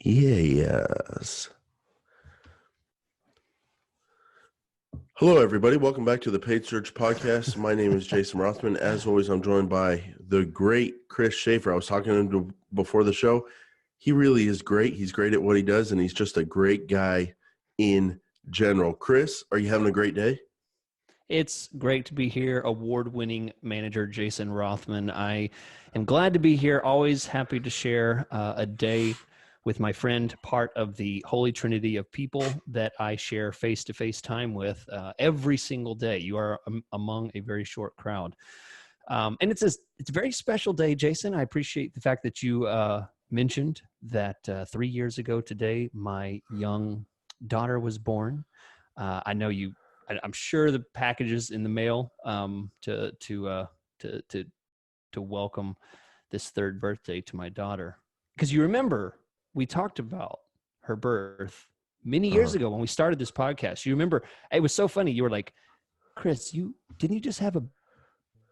Yes. Hello, everybody. Welcome back to the Paid Search Podcast. My name is Jason Rothman. As always, I'm joined by the great Chris Schaefer. I was talking to him before the show. He really is great. He's great at what he does, and he's just a great guy in general. Chris, are you having a great day? It's great to be here. Award-winning manager Jason Rothman. I am glad to be here. Always happy to share a day with my friend, part of the holy trinity of people that I share face-to-face time with every single day. You are among a very short crowd. And it's a very special day, Jason. I appreciate the fact that you mentioned that 3 years ago today, my young daughter was born. I know you. I'm sure the package is in the mail to welcome this third birthday to my daughter. Because you remember we talked about her birth many years ago when we started this podcast. You remember it was so funny. You were like, "Chris, didn't you just have a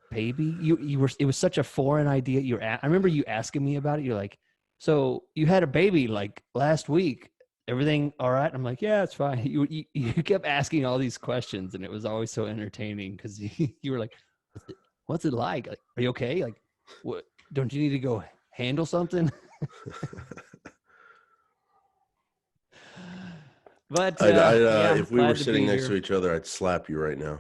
baby?" It was such a foreign idea. I remember you asking me about it. You're like, "So you had a baby like last week? Everything all right?" I'm like, "Yeah, it's fine." You kept asking all these questions, and it was always so entertaining because you were like, "What's it like? Like, are you okay? Like, what? Don't you need to go handle something?" But if we were sitting next to each other, I'd slap you right now.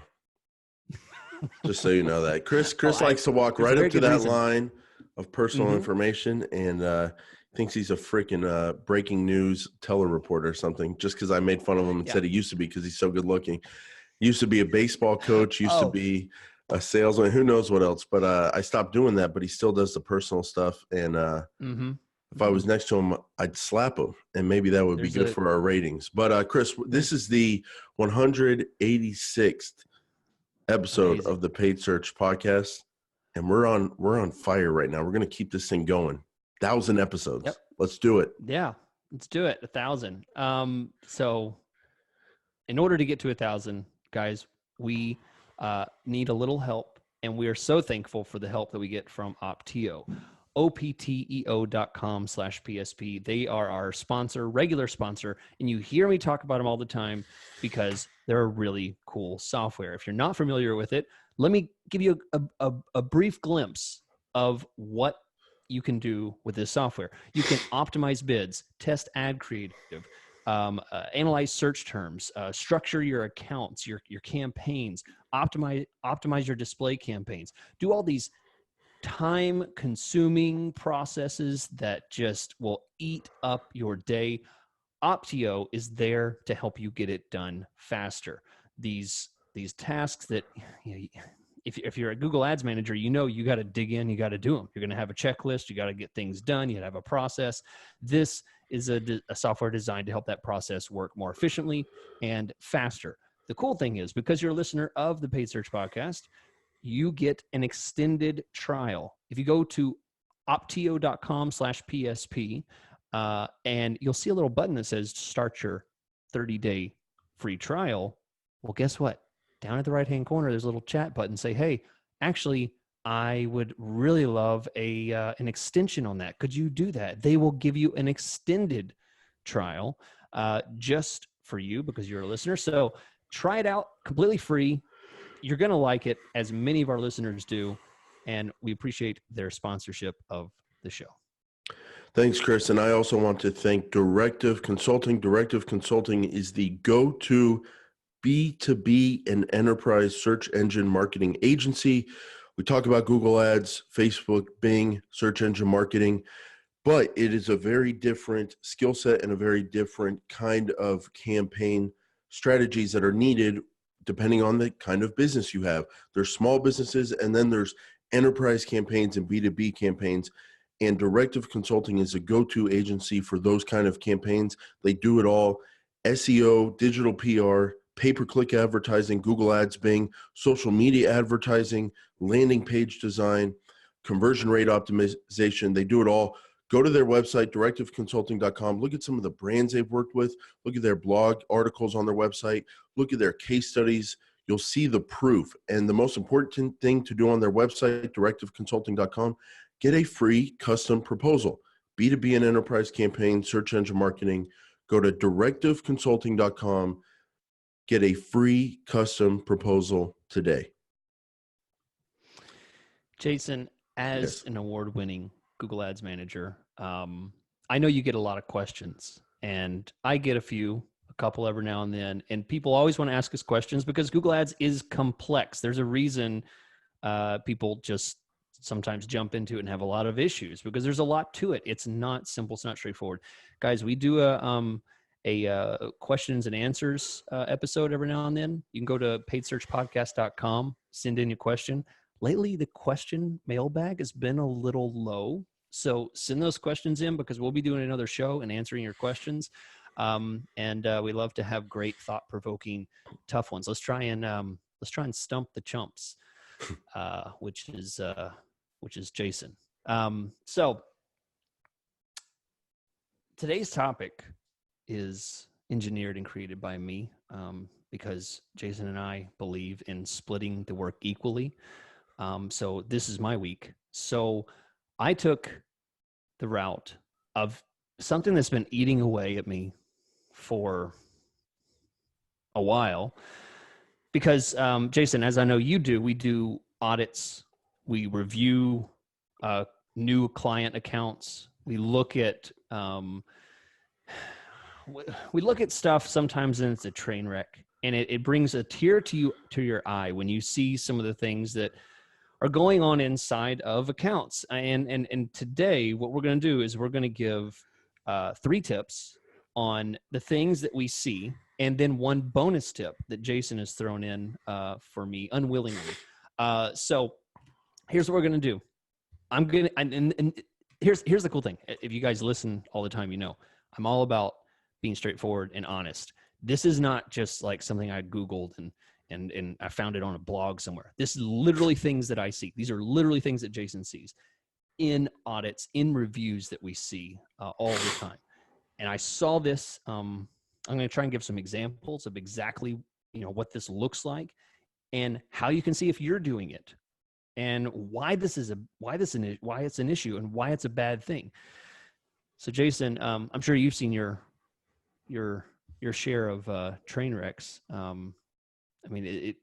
Just so you know that. Chris likes to walk right up to that line of personal information and thinks he's a freaking breaking news telereporter or something just because I made fun of him and said he used to be because he's so good looking. Used to be a baseball coach, used to be a salesman, who knows what else. But I stopped doing that, but he still does the personal stuff. And if I was next to him, I'd slap him, and maybe that would be good for our ratings. But Chris, this is the 186th episode of the Paid Search Podcast, and we're on fire right now. We're going to keep this thing going. 1,000 episodes. Yep. Let's do it. Yeah, let's do it. 1,000. So in order to get to 1,000, guys, we need a little help, and we are so thankful for the help that we get from Opteo. opteo.com/PSP. They are our sponsor, regular sponsor, and you hear me talk about them all the time because they're a really cool software. If you're not familiar with it, let me give you a brief glimpse of what you can do with this software. You can optimize bids, test ad creative, analyze search terms, structure your accounts, your campaigns, optimize your display campaigns, do all these time-consuming processes that just will eat up your day. Opteo is there to help you get it done faster. These tasks that, if you're a Google Ads manager, you got to dig in, you got to do them. You're going to have a checklist, you got to get things done, you got to have a process. This is a software designed to help that process work more efficiently and faster. The cool thing is, because you're a listener of the Paid Search Podcast, you get an extended trial. If you go to opteo.com/PSP, and you'll see a little button that says start your 30-day free trial. Well, guess what? Down at the right-hand corner, there's a little chat button. Say, hey, actually, I would really love an extension on that. Could you do that? They will give you an extended trial just for you because you're a listener. So try it out completely free. You're going to like it, as many of our listeners do, and we appreciate their sponsorship of the show. Thanks, Chris. And I also want to thank Directive Consulting. Directive Consulting is the go-to B2B and enterprise search engine marketing agency. We talk about Google Ads, Facebook, Bing, search engine marketing, but it is a very different skill set and a very different kind of campaign strategies that are needed depending on the kind of business you have. There's small businesses, and then there's enterprise campaigns and B2B campaigns. And Directive Consulting is a go-to agency for those kind of campaigns. They do it all: SEO, digital PR, pay-per-click advertising, Google Ads, Bing, social media advertising, landing page design, conversion rate optimization. They do it all. Go to their website, directiveconsulting.com. Look at some of the brands they've worked with. Look at their blog articles on their website. Look at their case studies. You'll see the proof. And the most important thing to do on their website, directiveconsulting.com, get a free custom proposal. B2B and enterprise campaign, search engine marketing, go to directiveconsulting.com, get a free custom proposal today. Jason, as Yes. an award-winning Google Ads manager, I know you get a lot of questions, and I get a couple every now and then, and people always want to ask us questions because Google Ads is complex. There's a reason people just sometimes jump into it and have a lot of issues because there's a lot to it. It's not simple. It's not straightforward. Guys, we do a questions and answers episode every now and then. You can go to paidsearchpodcast.com, send in your question. Lately, the question mailbag has been a little low. So send those questions in because we'll be doing another show and answering your questions. And we love to have great, thought-provoking, tough ones. Let's try and stump the chumps, which is Jason. So today's topic is engineered and created by me because Jason and I believe in splitting the work equally. So this is my week. So I took the route of something that's been eating away at me for a while because, Jason, as I know you do, we do audits, we review new client accounts, we look at stuff sometimes and it's a train wreck, and it brings a tear to your eye when you see some of the things that are going on inside of accounts. And today what we're going to do is we're going to give 3 tips on the things that we see, and then 1 bonus tip that Jason has thrown in for me unwillingly. So here's what we're going to do. And here's the cool thing. If you guys listen all the time, you know, I'm all about being straightforward and honest. This is not just like something I Googled and I found it on a blog somewhere. This is literally things that I see. These are literally things that Jason sees in audits, in reviews that we see all the time. And I saw this. I'm going to try and give some examples of exactly, what this looks like and how you can see if you're doing it and why it's an issue and why it's a bad thing. So Jason, I'm sure you've seen your share of train wrecks. I mean,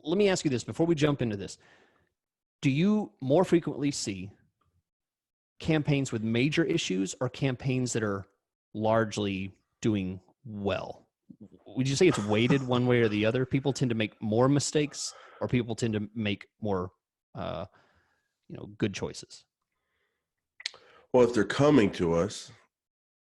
let me ask you this before we jump into this. Do you more frequently see campaigns with major issues or campaigns that are largely doing well? Would you say it's weighted one way or the other? People tend to make more mistakes or people tend to make more, good choices? Well, if they're coming to us,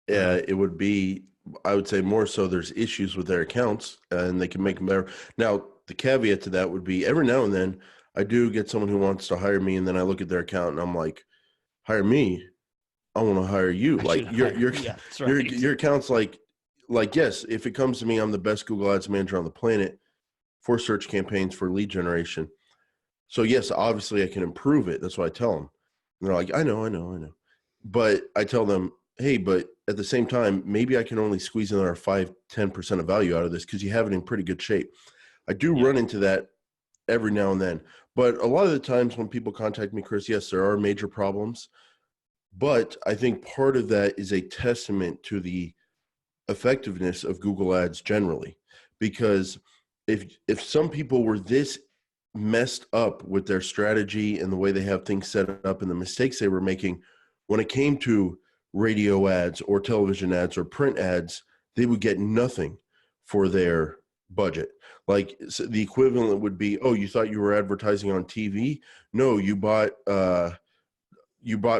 it would be, I would say more so there's issues with their accounts and they can make them better. Now, the caveat to that would be every now and then I do get someone who wants to hire me and then I look at their account and I'm like, hire me? I want to hire you. Like your account's like, yes, if it comes to me, I'm the best Google Ads manager on the planet for search campaigns for lead generation. So yes, obviously I can improve it. That's what I tell them. And they're like, I know. But I tell them, hey, but at the same time, maybe I can only squeeze another 5-10% of value out of this because you have it in pretty good shape. I do run into that every now and then. But a lot of the times when people contact me, Chris, yes, there are major problems. But I think part of that is a testament to the effectiveness of Google Ads generally. Because if some people were this messed up with their strategy and the way they have things set up and the mistakes they were making, when it came to radio ads or television ads or print ads, they would get nothing for their budget. Like so the equivalent would be, oh, you thought you were advertising on TV? No, you bought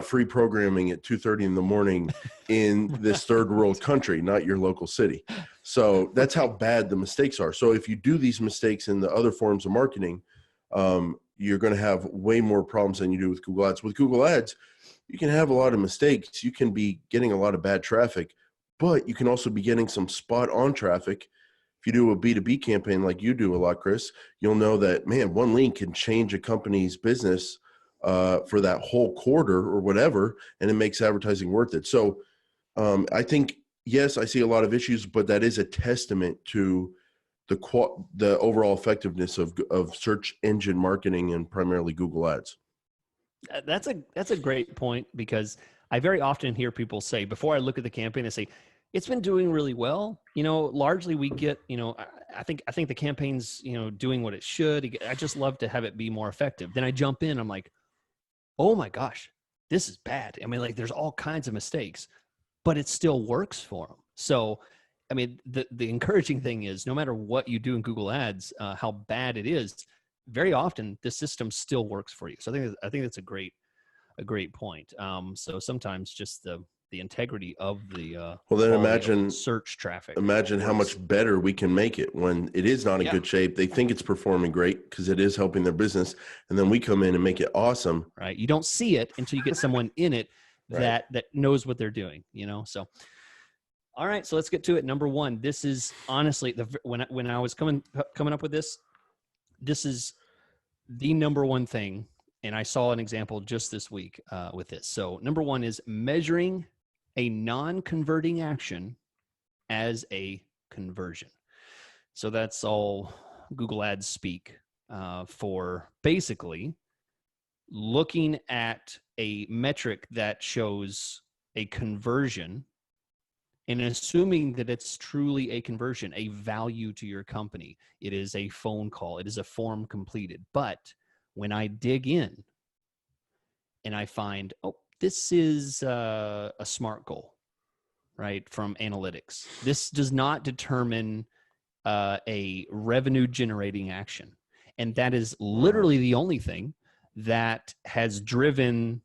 free programming at 2:30 in the morning in this third world country, not your local city. So that's how bad the mistakes are. So if you do these mistakes in the other forms of marketing, you're going to have way more problems than you do with Google Ads. With Google Ads, you can have a lot of mistakes. You can be getting a lot of bad traffic, but you can also be getting some spot on traffic. If you do a B2B campaign like you do a lot, Chris, you'll know that, man, one link can change a company's business for that whole quarter or whatever, and it makes advertising worth it. So I think, yes, I see a lot of issues, but that is a testament to the overall effectiveness of search engine marketing and primarily Google Ads. That's a great point, because I very often hear people say, before I look at the campaign, they say it's been doing really well. Largely we get, I think the campaign's, doing what it should. I just love to have it be more effective. Then I jump in, I'm like, oh my gosh, this is bad. I mean, like, there's all kinds of mistakes, but it still works for them. So, I mean, the encouraging thing is, no matter what you do in Google Ads, how bad it is, very often the system still works for you. So I think that's a great point. So sometimes just the integrity of the Well, then quality of the imagine search traffic. how much better we can make it when it is not in good shape. They think it's performing great because it is helping their business, and then we come in and make it awesome. Right. You don't see it until you get someone in it that knows what they're doing. So. All right, so let's get to it. Number one, this is honestly when I was coming up with this is the number one thing, and I saw an example just this week with this. So number one is measuring a non-converting action as a conversion. So that's all Google Ads speak for basically looking at a metric that shows a conversion and assuming that it's truly a conversion, a value to your company. It is a phone call. It is a form completed. But when I dig in and I find, oh, this is a SMART goal, right, from analytics. This does not determine a revenue generating action. And that is literally the only thing that has driven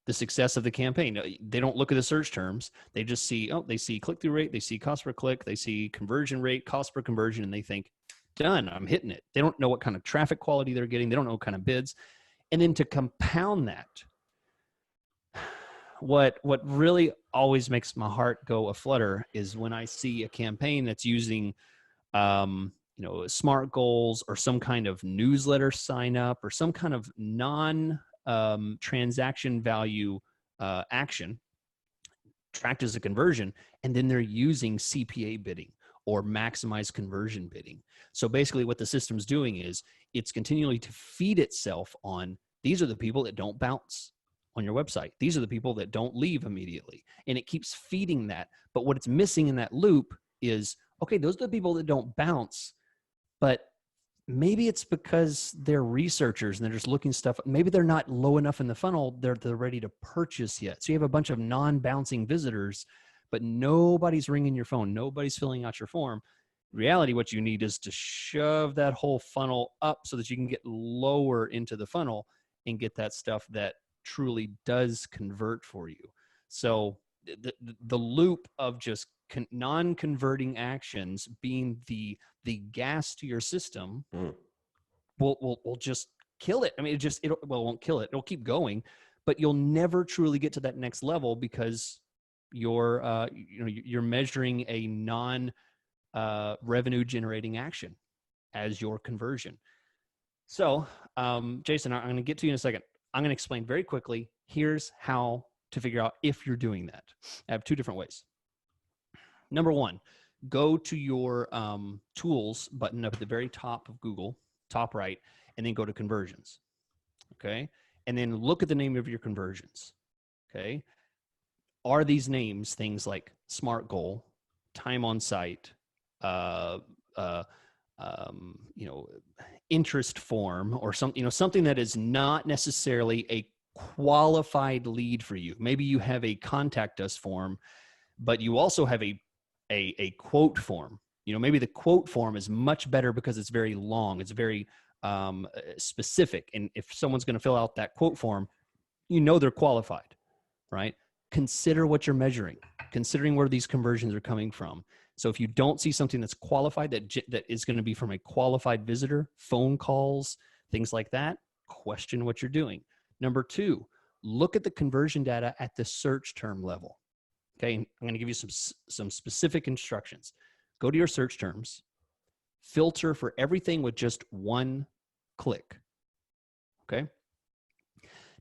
the success of the campaign. They don't look at the search terms. They just see, they see click-through rate, they see cost per click, they see conversion rate, cost per conversion, and they think, done, I'm hitting it. They don't know what kind of traffic quality they're getting. They don't know what kind of bids. And then to compound that, what really always makes my heart go aflutter is when I see a campaign that's using SMART goals or some kind of newsletter sign up or some kind of transaction value action tracked as a conversion, and then they're using CPA bidding or maximize conversion bidding. So basically what the system's doing is it's continually to feed itself on, these are the people that don't bounce on your website. These are the people that don't leave immediately. And it keeps feeding that. But what it's missing in that loop is, okay, those are the people that don't bounce, but maybe it's because they're researchers and they're just looking stuff. Maybe they're not low enough in the funnel. They're ready to purchase yet. So you have a bunch of non-bouncing visitors, but nobody's ringing your phone. Nobody's filling out your form. In reality, what you need is to shove that whole funnel up so that you can get lower into the funnel and get that stuff that truly does convert for you. So the loop of just non-converting actions being the gas to your system will just kill it. I mean, it won't kill it. It'll keep going, but you'll never truly get to that next level because you're measuring a revenue generating action as your conversion. So, Jason, I'm going to get to you in a second. I'm going to explain very quickly. Here's how to figure out if you're doing that. I have two different ways. Number one, go to your tools button up at the very top of Google, top right, and then go to conversions. Okay. And then look at the name of your conversions. Okay. Are these names things like SMART goal, time on site, interest form, or something that is not necessarily a qualified lead for you? Maybe you have a contact us form, but you also have a quote form. Maybe the quote form is much better because it's very long. It's very specific. And if someone's going to fill out that quote form, they're qualified, right? Consider what you're measuring, considering where these conversions are coming from. So if you don't see something that's qualified, that is going to be from a qualified visitor, phone calls, things like that, question what you're doing. Number two, look at the conversion data at the search term level. Okay, I'm going to give you some specific instructions. Go to your search terms, filter for everything with just one click. Okay.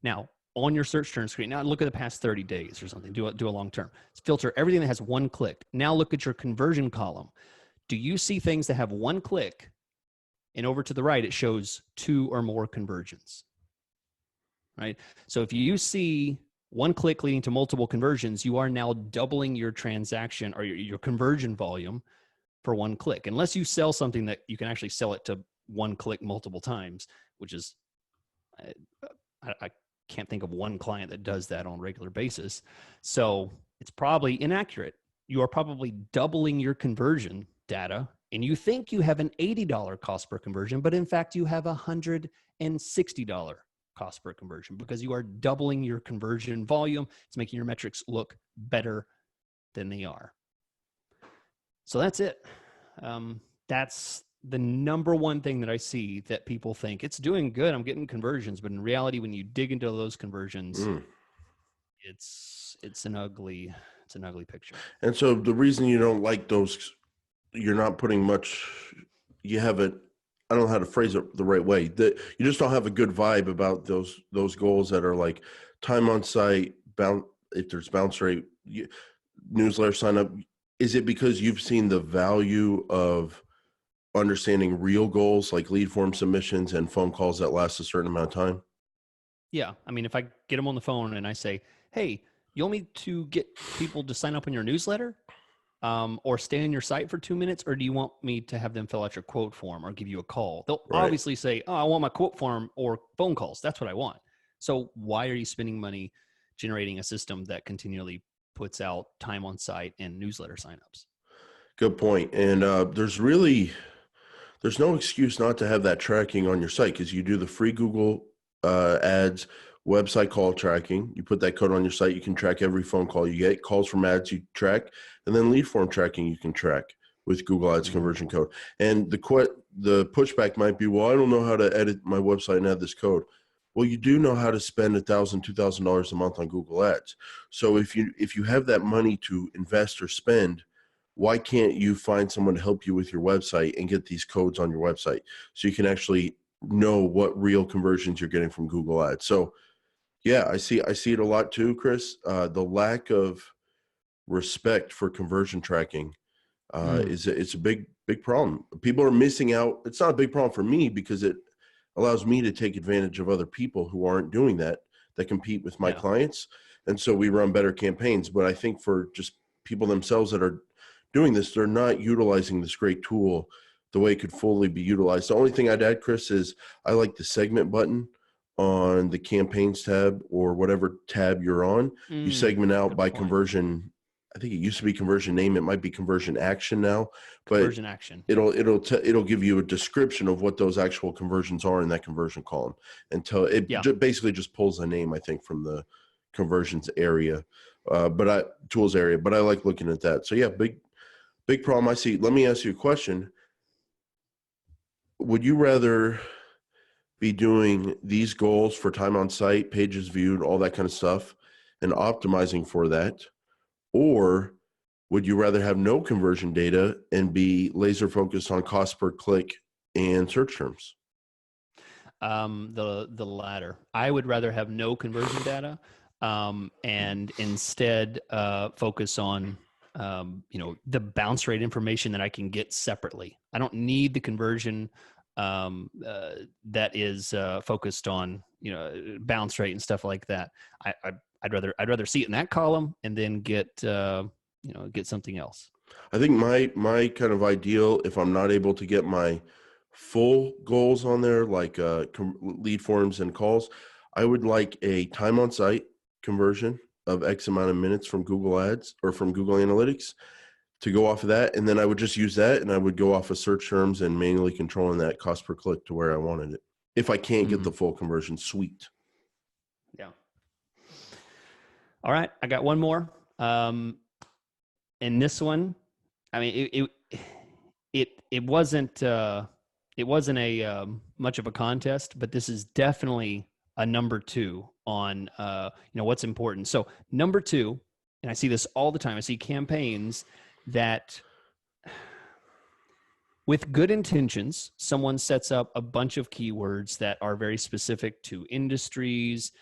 Now, on your search term screen, now look at the past 30 days or something. Do a long term. Filter everything that has one click. Now look at your conversion column. Do you see things that have one click, and over to the right it shows 2 or more conversions? right? So if you see one click leading to multiple conversions, you are now doubling your transaction or your conversion volume for one click, unless you sell something that you can actually sell it to one click multiple times, which is, I can't think of one client that does that on a regular basis. So it's probably inaccurate. You are probably doubling your conversion data, and you think you have an $80 cost per conversion, but in fact you have a $160 cost per conversion because you are doubling your conversion volume. It's making your metrics look better than they are. So that's it. That's the number one thing that I see that people think it's doing good. I'm getting conversions, but in reality, when you dig into those conversions, it's an ugly picture. And so the reason you don't like those, you're not putting much, you haven't, I don't know how to phrase it the right way, that you just don't have a good vibe about those goals that are like time on site, if there's bounce rate, newsletter sign up. Is it because you've seen the value of understanding real goals like lead form submissions and phone calls that last a certain amount of time? Yeah. I mean, if I get them on the phone and I say, hey, you want me to get people to sign up on your newsletter or stay on your site for 2 minutes, or do you want me to have them fill out your quote form or give you a call? They'll obviously say, oh, I want my quote form or phone calls. That's what I want. So why are you spending money generating a system that continually puts out time on site and newsletter signups? Good point. And there's no excuse not to have that tracking on your site, because you do the free Google ads, website call tracking. You put that code on your site, you can track every phone call you get, calls from ads you track, and then lead form tracking you can track with Google Ads conversion code. And the pushback might be, well, I don't know how to edit my website and add this code. Well, you do know how to spend $1,000, $2,000 a month on Google Ads. So if you have that money to invest or spend, why can't you find someone to help you with your website and get these codes on your website so you can actually know what real conversions you're getting from Google Ads? So yeah, I see it a lot too, Chris. The lack of respect for conversion tracking it's a big problem. People are missing out. It's not a big problem for me because it allows me to take advantage of other people who aren't doing that compete with my clients. And so we run better campaigns. But I think for just people themselves that are doing this, they're not utilizing this great tool the way it could fully be utilized. The only thing I'd add, Chris, is I like the segment button on the campaigns tab or whatever tab you're on. You segment out by conversion. I think it used to be conversion name. It might be conversion action now, but conversion action. It'll give you a description of what those actual conversions are in that conversion column until it basically just pulls a name, I think, from the conversions area, tools area. But I like looking at that. So yeah, big problem I see. Let me ask you a question. Would you rather be doing these goals for time on site, pages viewed, all that kind of stuff, and optimizing for that? Or would you rather have no conversion data and be laser focused on cost per click and search terms? The latter. I would rather have no conversion data and instead focus on the bounce rate information that I can get separately. I don't need the conversion that is focused on bounce rate and stuff like that. I'd rather see it in that column and then get something else. I think my kind of ideal, if I'm not able to get my full goals on there, like lead forms and calls, I would like a time on site conversion of X amount of minutes from Google Ads or from Google Analytics to go off of that. And then I would just use that and I would go off of search terms and manually controlling that cost per click to where I wanted it. If I can't get the full conversion, sweet. Yeah. All right. I got one more. And this one, I mean, it wasn't a much of a contest, but this is definitely a number two on what's important. So number two, and I see this all the time. I see campaigns that, with good intentions, someone sets up a bunch of keywords that are very specific to industries,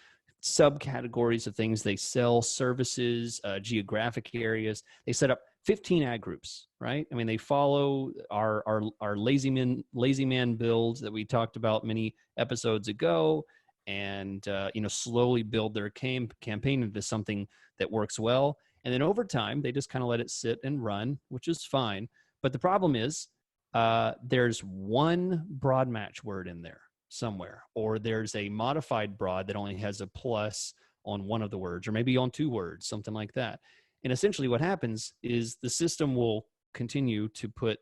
subcategories of things they sell, services, geographic areas. They set up 15 ad groups, right? I mean, they follow our lazy man builds that we talked about many episodes ago, and slowly build their campaign into something that works well. And then over time, they just kind of let it sit and run, which is fine. But the problem is there's one broad match word in there somewhere, or there's a modified broad that only has a plus on one of the words, or maybe on two words, something like that. And essentially what happens is the system will continue to put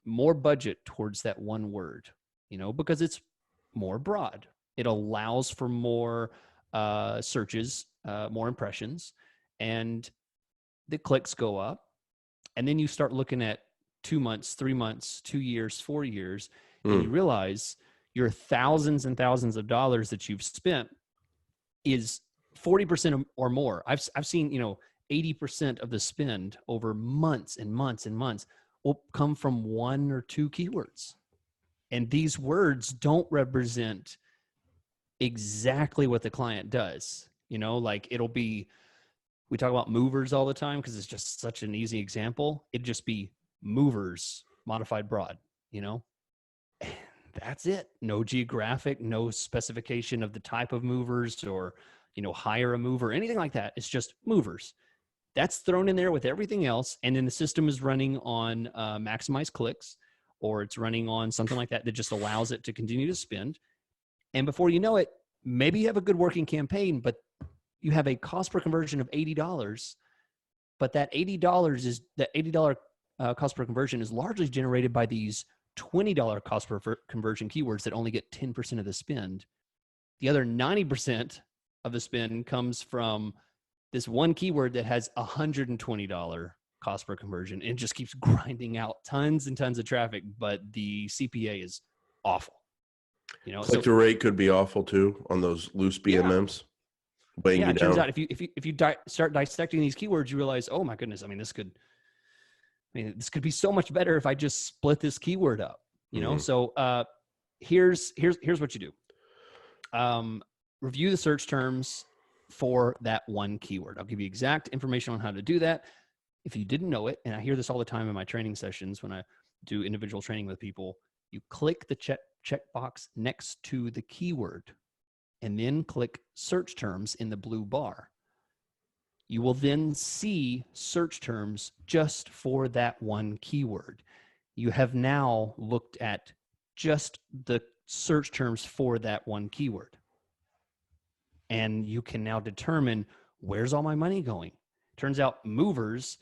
more budget towards that one word, because it's more broad. It allows for more searches, more impressions, and the clicks go up. And then you start looking at 2 months, 3 months, 2 years, 4 years, and you realize your thousands and thousands of dollars that you've spent is 40% or more. I've seen, 80% of the spend over months and months and months will come from one or two keywords. And these words don't represent exactly what the client does. Like it'll be, we talk about movers all the time because it's just such an easy example. It'd just be movers modified broad, that's it. No geographic, no specification of the type of movers or, hire a mover, anything like that. It's just movers. That's thrown in there with everything else. And then the system is running on maximize clicks, or it's running on something like that just allows it to continue to spend. And before you know it, maybe you have a good working campaign, but you have a cost per conversion of $80. But that $80 cost per conversion is largely generated by these $20 cost per conversion keywords that only get 10% of the spend. The other 90% of the spend comes from this one keyword that has $120 cost per conversion and just keeps grinding out tons and tons of traffic, but the CPA is awful. Click-through rate could be awful too on those loose BMMs. Weighing you it turns down. out if you start dissecting these keywords, you realize, oh my goodness, this could be so much better if I just split this keyword up. So here's what you do. Review the search terms for that one keyword. I'll give you exact information on how to do that. If you didn't know it, and I hear this all the time in my training sessions when I do individual training with people, you click the checkbox next to the keyword and then click search terms in the blue bar. You will then see search terms just for that one keyword. You have now looked at just the search terms for that one keyword. And you can now determine, where's all my money going? Turns out movers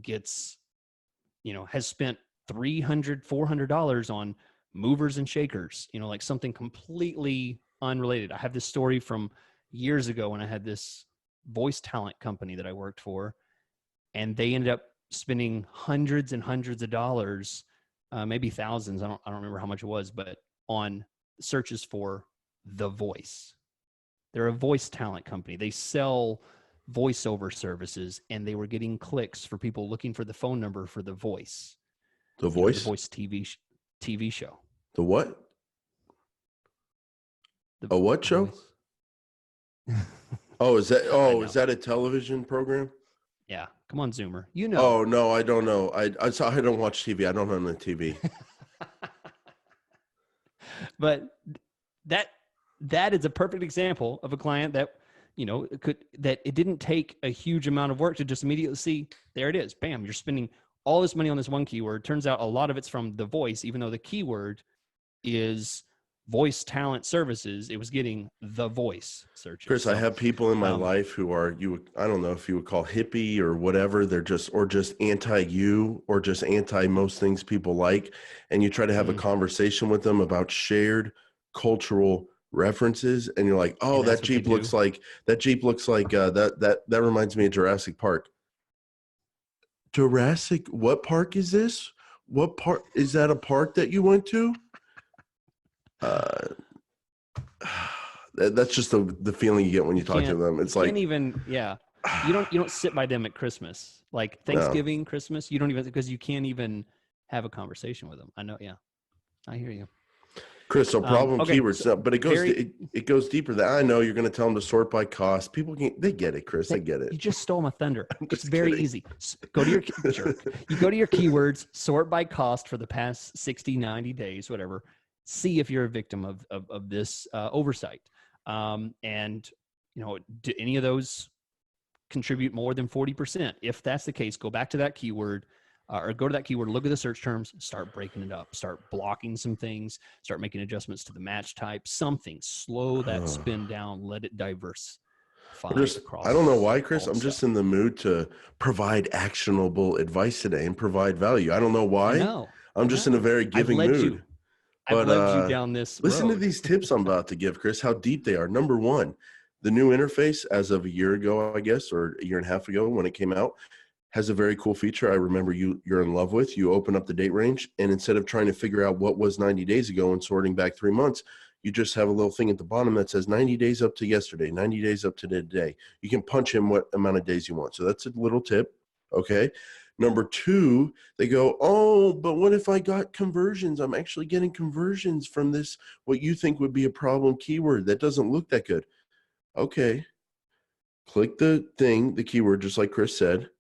has spent $300, $400 on movers and shakers, like something completely unrelated. I have this story from years ago when I had this voice talent company that I worked for, and they ended up spending hundreds and hundreds of dollars, maybe thousands. I don't remember how much it was, but on searches for the voice. They're a voice talent company. They sell voiceover services, and they were getting clicks for people looking for the phone number for the voice. The voice? The voice TV show. The what? A what show? Oh, is that a television program? Yeah. Come on, Zoomer. You know. Oh, no, I don't know. I don't watch TV. I don't own a TV. But that is a perfect example of a client that, that it didn't take a huge amount of work to just immediately see, there it is. Bam, you're spending all this money on this one keyword. Turns out a lot of it's from the voice, even though the keyword is voice talent services. It was getting the voice searches. Chris, I have people in my life who are, I don't know if you would call hippie or whatever. They're just anti-you or just anti most things people like. And you try to have a conversation with them about shared cultural references. And you're like, oh, that Jeep looks like that reminds me of Jurassic Park. Jurassic, what park is this? What park is that? A park that you went to? That's just the feeling you get when you talk to them. It's like, you don't sit by them at Christmas, like Thanksgiving, Christmas. You don't even, because you can't even have a conversation with them. I know. Yeah, I hear you, Chris. So problem keywords, but it goes deeper. That I know you're going to tell them to sort by cost. People they get it, Chris. They get it. You just stole my thunder. It's very easy. Go to your You go to your keywords, sort by cost for the past 60, 90 days, whatever. see if you're a victim of this oversight. And, do any of those contribute more than 40%? If that's the case, go back to that keyword or go to that keyword, look at the search terms, start breaking it up, start blocking some things, start making adjustments to the match type, something. Slow that spin down, let it diversify across. I don't know why, Chris. all I'm the just stuff. in the mood to provide actionable advice today and provide value. I don't know I why. know. I'm just in a very giving mood. I've led you But down this listen to road. these tips I'm about to give, Chris, how deep they are. Number one, the new interface as of a year ago, I guess, or a year and a half ago when it came out, has a very cool feature I remember you're in love with. You open up the date range, and instead of trying to figure out what was 90 days ago and sorting back 3 months, you just have a little thing at the bottom that says 90 days up to yesterday, 90 days up to today. You can punch in what amount of days you want. So that's a little tip, okay? Number two, they go, oh, but what if I got conversions? I'm actually getting conversions from this, what you think would be a problem keyword. That doesn't look that good. Okay. Click the thing, the keyword, just like Chris said.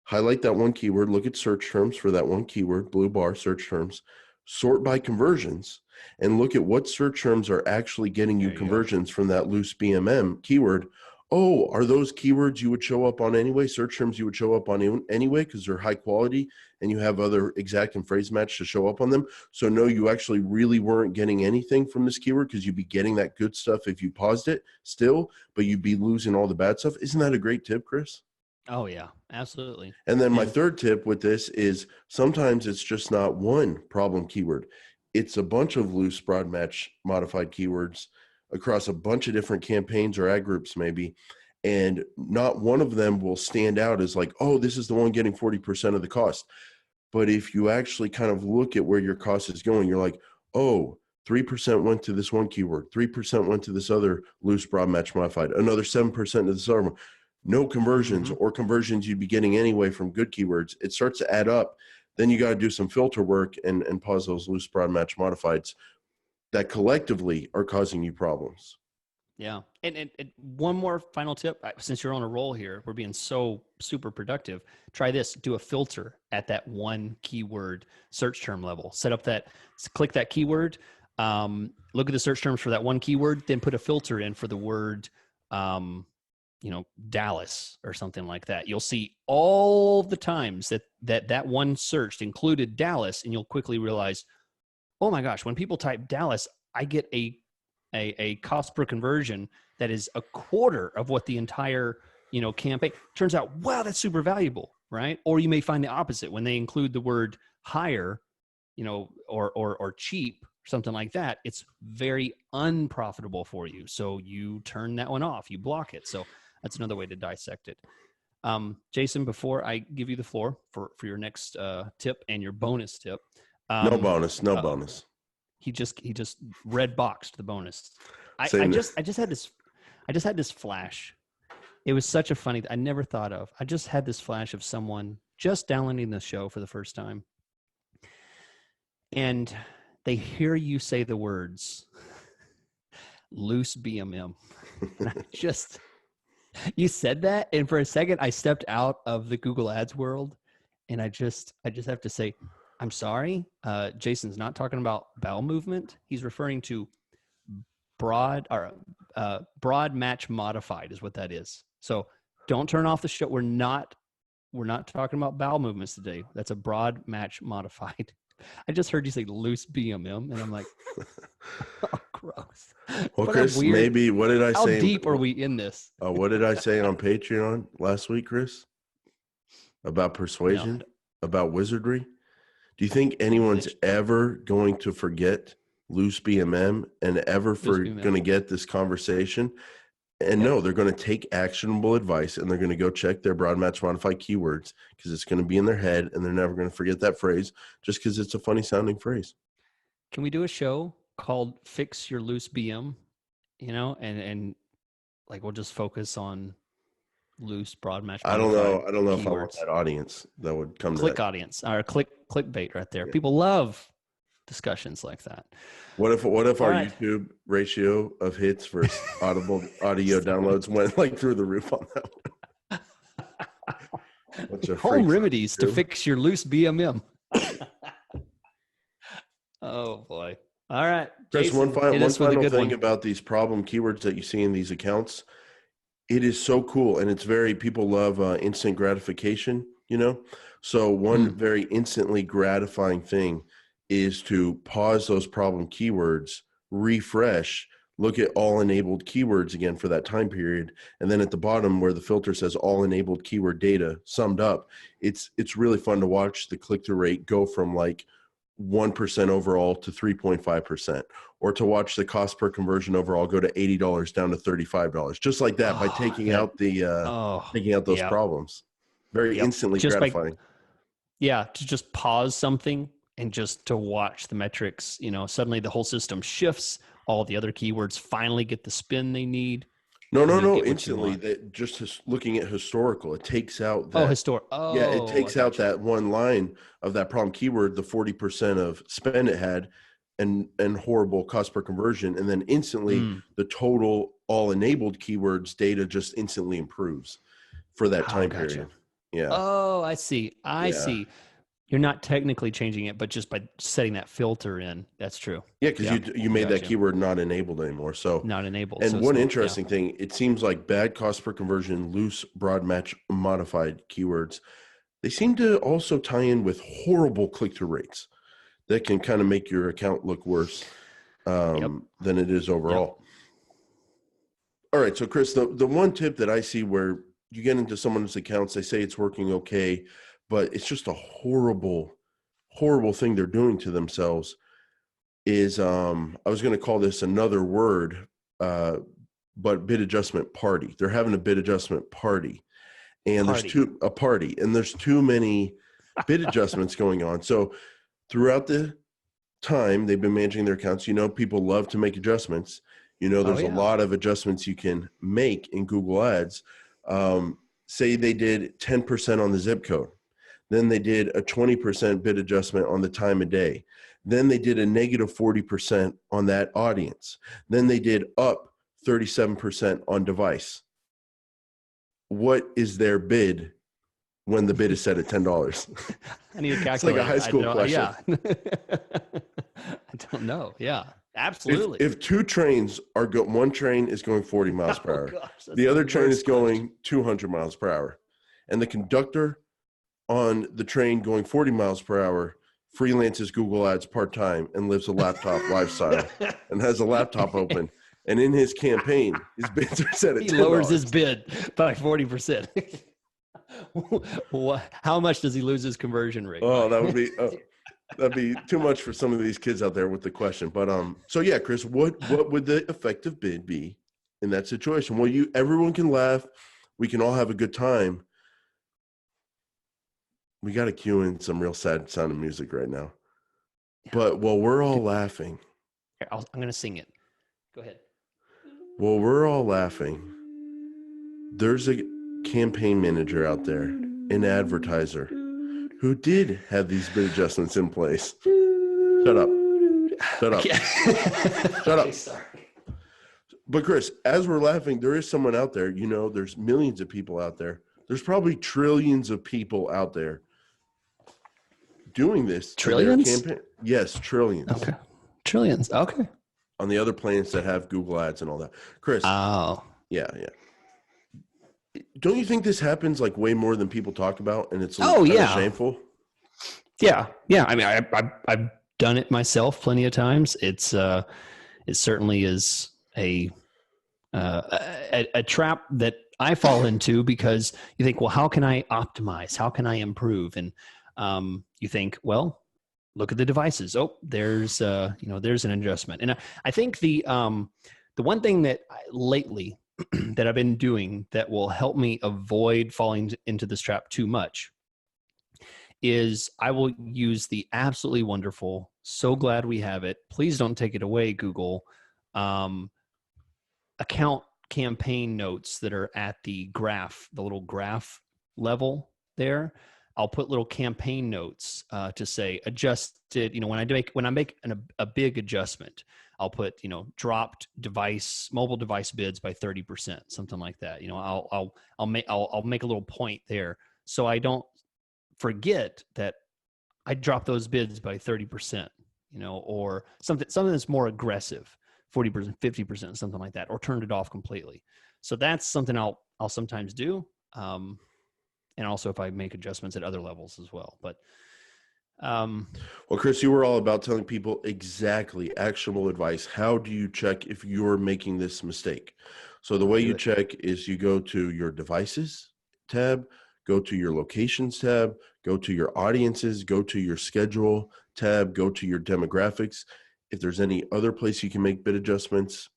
Highlight that one keyword, look at search terms for that one keyword, blue bar, search terms, sort by conversions, and look at what search terms are actually getting you There you go. conversions from that loose BMM keyword. Oh, are those keywords you would show up on anyway, search terms you would show up on anyway because they're high quality and you have other exact and phrase match to show up on them? So no, you actually really weren't getting anything from this keyword because you'd be getting that good stuff if you paused it still, but you'd be losing all the bad stuff. Isn't that a great tip, Chris? Oh yeah, absolutely. And then my And third tip with this is sometimes it's just not one problem keyword. It's a bunch of loose broad match modified keywords across a bunch of different campaigns or ad groups maybe. And not one of them will stand out as like, oh, this is the one getting 40% of the cost. But if you actually kind of look at where your cost is going, you're like, oh, 3% went to this one keyword, 3% went to this other loose broad match modified, another 7% to this other one. No conversions or conversions you'd be getting anyway from good keywords. It starts to add up. Then you got to do some filter work and pause those loose broad match modifieds that collectively are causing you problems. yeah, and one more final tip. Since you're on a roll here, we're being so super productive. Try this: do a filter at that one keyword search term level. Set up that, click that keyword. Look at the search terms for that one keyword. Then put a filter in for the word. Dallas or something like that. You'll see all the times that one searched included Dallas, and you'll quickly realize, oh my gosh, when people type Dallas, I get a cost per conversion that is a quarter of what the entire campaign. Turns out, wow, that's super valuable, right? Or you may find the opposite when they include the word higher, or cheap, something like that. It's very unprofitable for you, so you turn that one off, you block it. So that's another way to dissect it. Jason, before I give you the floor for your next tip and your bonus tip, No bonus. He just red boxed the bonus. I Same. just had this flash. It was such a funny. I never thought of. I just had this flash of someone just downloading the show for the first time, and they hear you say the words loose BMM. And you said that, and for a second I stepped out of the Google Ads world, and I just have to say, I'm sorry. Jason's not talking about bowel movement. He's referring to broad match modified is what that is. So don't turn off the show. We're not talking about bowel movements today. That's a broad match modified. I just heard you say loose BMM, and I'm like, oh, gross. Well, Chris, maybe what did I say? How deep are we in this? What did I say on Patreon last week, Chris? About persuasion, about wizardry? Do you think anyone's ever going to forget loose BMM and ever going to get this conversation? And no, they're going to take actionable advice and they're going to go check their broad match modified keywords because it's going to be in their head and they're never going to forget that phrase just because it's a funny sounding phrase. Can we do a show called Fix Your Loose BM? And like we'll just focus on loose broad match modified. I don't know keywords. If I want that audience that would come click to that. Audience or clickbait right there. Yeah. People love discussions like that. What if our YouTube ratio of hits versus audio downloads went like through the roof on that one? Home remedies to fix your loose BMM. Oh boy. All right, Chris, Jason, hit one us with a final good thing one. about these problem keywords that you see in these accounts. It is so cool, and it's very, people love instant gratification, you know? So Hmm. one very instantly gratifying thing is to pause those problem keywords, refresh, look at all enabled keywords again for that time period, and then at the bottom where the filter says all enabled keyword data summed up, it's really fun to watch the click-through rate go from like 1% overall to 3.5%, or to watch the cost per conversion overall go to $80 down to $35, just like that, by Oh, taking out taking out those yeah, problems. Very yep. instantly Just by gratifying. to just pause something and just to watch the metrics. Suddenly the whole system shifts. All the other keywords finally get the spin they need, No, and no, you no. get what you Instantly, want. that just looking at historical, it takes out Oh, that. Yeah, it Oh, I takes out got you. that one line of that problem keyword, the 40% of spend it had, and horrible cost per conversion, and then instantly Mm. the total all enabled keywords data just instantly improves for that Oh, time gotcha. period. Yeah, Oh, I see. I yeah, see. You're not technically changing it, but just by setting that filter in. That's true. yeah. Because Yeah, you I made got that you. keyword not enabled anymore. So, Not enabled, so and it's one no. Yeah. interesting thing, it seems like bad cost per conversion, loose, broad match, modified keywords, they seem to also tie in with horrible click-through rates that can kind of make your account look worse Yep. than it is Yep. overall. All right, so Chris, the one tip that I see where you get into someone's accounts, they say it's working okay, but it's just a horrible, horrible thing they're doing to themselves is I was going to call this another word, uh, but bid adjustment party. They're having a bid adjustment party, and Party. there's too many bid adjustments going on. So throughout the time they've been managing their accounts, people love to make adjustments. Oh There's a yeah. lot of adjustments you can make in Google Ads. Say they did 10% on the zip code. Then they did a 20% bid adjustment on the time of day. Then they did a negative 40% on that audience. Then they did up 37% on device. What is their bid when the bid is set at $10? I need a It's like a calculator. high I school don't. question. Yeah. I don't know. Yeah. Absolutely. If two trains are one train is going 40 miles per Oh hour, gosh, that's the the other train is worst question. going 200 miles per hour, and the conductor on the train going 40 miles per hour freelances Google Ads part-time and lives a laptop lifestyle and has a laptop open. And in his campaign, his bids are set at He lowers his $10. bid by 40%. How much does he lose his conversion rate Oh, by? that'd be too much for some of these kids out there with the question. But so yeah, Chris, what would the effective bid be in that situation? Well, everyone can laugh, we can all have a good time. We got to cue in some real sad sounding music right now. But while we're all laughing, Here, I'm going to sing it. Go ahead. while we're all laughing, there's a campaign manager out there, an advertiser, who did have these bid adjustments in place. Shut up. Shut up. Shut up. Sorry. But Chris, as we're laughing, there is someone out there, there's millions of people out there. There's probably trillions of people out there doing this to their Trillions? campaign. Yes, trillions. Okay. Trillions. Okay. On the other planets that have Google Ads and all that. Chris. Oh. Yeah. Don't you think this happens like way more than people talk about, and it's Oh, kind of yeah. shameful? Yeah. I mean, I've done it myself plenty of times. It certainly is a trap that I fall into, because you think, well, how can I optimize? How can I improve? And you think, well, look at the devices. Oh, there's there's an adjustment. And I think the one thing that lately that I've been doing that will help me avoid falling into this trap too much is I will use the absolutely wonderful, so glad we have it, please don't take it away, Google, account campaign notes that are at the little graph level there. I'll put little campaign notes to say adjusted. When I make a big adjustment, I'll put dropped mobile device bids by 30%, something like that. I'll make a little point there, so I don't forget that I dropped those bids by 30%. or something that's more aggressive, 40%, 50%, something like that, or turned it off completely. So that's something I'll sometimes do. And also if I make adjustments at other levels as well. But well, Chris, you were all about telling people exactly actionable advice. How do you check if you're making this mistake? So the way you check is you go to your devices tab, go to your locations tab, go to your audiences, go to your schedule tab, go to your demographics. If there's any other place you can make bid adjustments,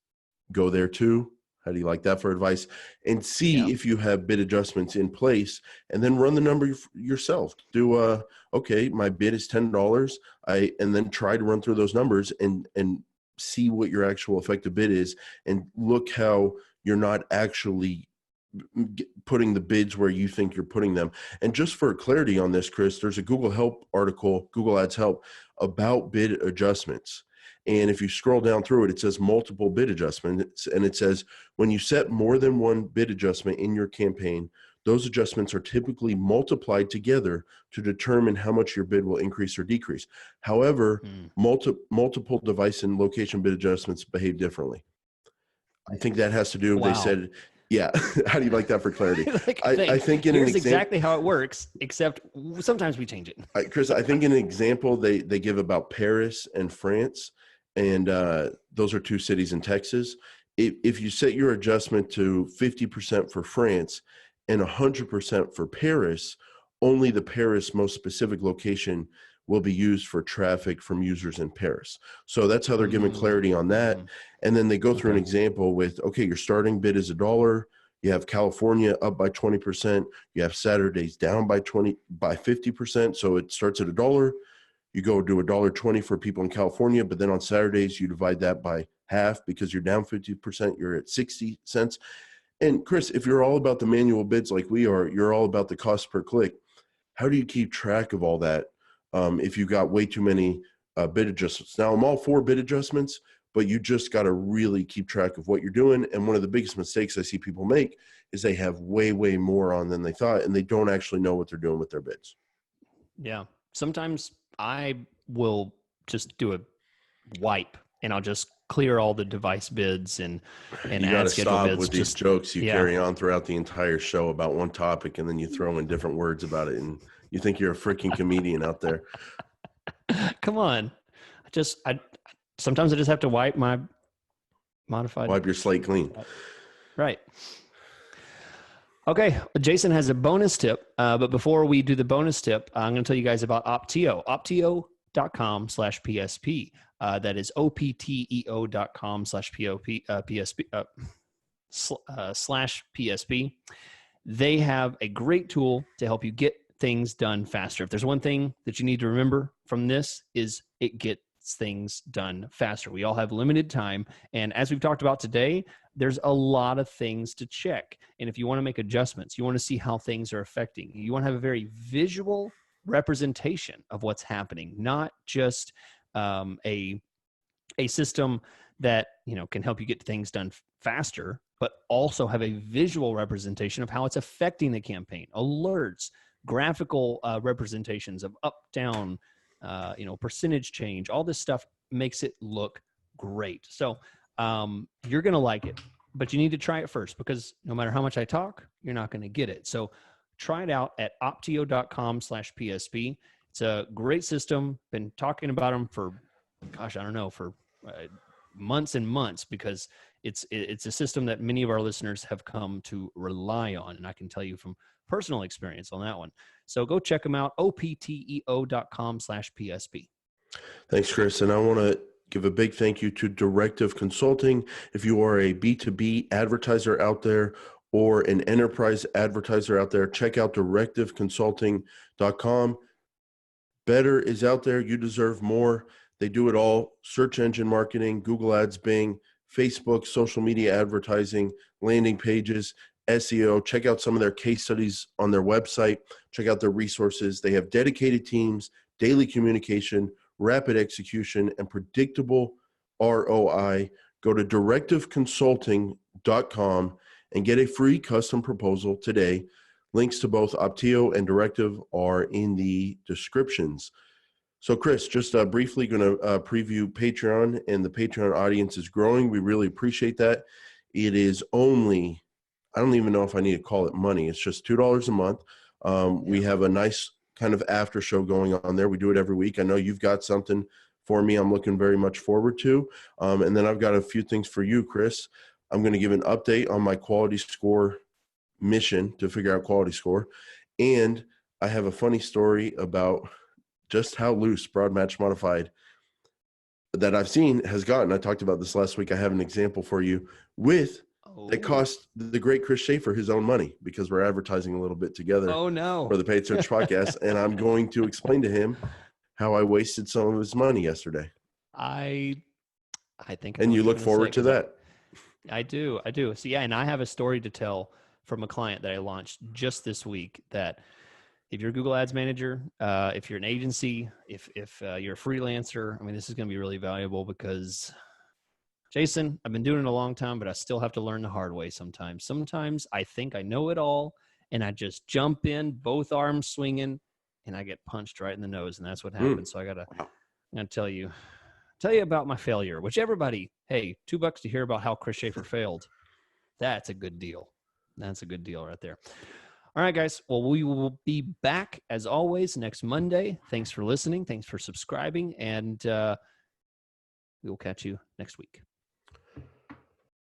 go there too. How do you like that for advice? And see if you have bid adjustments in place, and then run the number yourself. Do okay, my bid is $10. And then try to run through those numbers and see what your actual effective bid is, and look how you're not actually putting the bids where you think you're putting them. And just for clarity on this, Chris, there's a Google Help article, Google Ads Help, about bid adjustments. And if you scroll down through it, it says multiple bid adjustments. And it says when you set more than one bid adjustment in your campaign, those adjustments are typically multiplied together to determine how much your bid will increase or decrease. However, multiple device and location bid adjustments behave differently. I think that has to do, they said, yeah. How do you like that for clarity? I think here's exactly how it works, except sometimes we change it. Chris, I think in an example they give about Paris and France, and those are two cities in Texas. If you set your adjustment to 50% for France and 100% for Paris, only the Paris most specific location will be used for traffic from users in Paris. So that's how they're giving clarity on that. And then they go through an example with, okay, your starting bid is $1. You have California up by 20%. You have Saturdays down by 50%. So it starts at $1. You go do $1.20 for people in California, but then on Saturdays you divide that by half because you're down 50%. You're at 60 cents. And Chris, if you're all about the manual bids like we are, you're all about the cost per click. How do you keep track of all that if you got way too many bid adjustments? Now, I'm all for bid adjustments, but you just got to really keep track of what you're doing. And one of the biggest mistakes I see people make is they have way, way more on than they thought, and they don't actually know what they're doing with their bids. Yeah. Sometimes I will just do a wipe, and I'll just clear all the device bids and you got to stop with these jokes you carry on throughout the entire show about one topic, and then you throw in different words about it, and you think you're a freaking comedian out there. Come on. Sometimes I just have to wipe my modified. Wipe your slate clean. Right. Okay. Jason has a bonus tip. But before we do the bonus tip, I'm going to tell you guys about Opteo. Opteo.com/PSP. That is OPTEO.com/PSP. They have a great tool to help you get things done faster. If there's one thing that you need to remember from this, is it gets things done faster. We all have limited time. And as we've talked about today, there's a lot of things to check. And if you want to make adjustments, you want to see how things are affecting, you want to have a very visual representation of what's happening, not just a system that, can help you get things done faster, but also have a visual representation of how it's affecting the campaign, alerts, graphical representations of up, down, percentage change. All this stuff makes it look great. So you're going to like it, but you need to try it first, because no matter how much I talk, you're not going to get it. So try it out at opteo.com/PSP. It's a great system. Been talking about them for, for months and months, because it's a system that many of our listeners have come to rely on. And I can tell you from personal experience on that one. So go check them out, opteo.com/PSP. Thanks, Chris. And I want to give a big thank you to Directive Consulting. If you are a B2B advertiser out there or an enterprise advertiser out there, check out directiveconsulting.com. Better is out there. You deserve more. They do it all: search engine marketing, Google Ads, Bing, Facebook, social media advertising, landing pages, SEO. Check out some of their case studies on their website. Check out their resources. They have dedicated teams, daily communication, rapid execution, and predictable ROI. Go to directiveconsulting.com and get a free custom proposal today. Links to both Opteo and Directive are in the descriptions. So, Chris, just briefly going to preview Patreon, and the Patreon audience is growing. We really appreciate that. It is only, I don't even know if I need to call it money. It's just $2 a month. We have a nice kind of after show going on there. We do it every week. I know you've got something for me I'm looking very much forward to. And then I've got a few things for you, Chris. I'm going to give an update on my quality score mission to figure out quality score. And I have a funny story about just how loose broad match modified that I've seen has gotten. I talked about this last week. I have an example for you with that cost the great Chris Schaefer his own money, because we're advertising a little bit together for the Paid Search podcast. And I'm going to explain to him how I wasted some of his money yesterday. I think and you look forward to that. I do. So yeah, and I have a story to tell from a client that I launched just this week, that if you're a Google Ads manager, if you're an agency, if you're a freelancer, I mean, this is going to be really valuable because, Jason, I've been doing it a long time, but I still have to learn the hard way sometimes. Sometimes I think I know it all, and I just jump in, both arms swinging, and I get punched right in the nose, and that's what happens. So I'm gonna tell you about my failure. Which everybody, hey, $2 to hear about how Chris Schaefer failed. That's a good deal. That's a good deal right there. All right, guys. Well, we will be back as always next Monday. Thanks for listening. Thanks for subscribing. And we will catch you next week.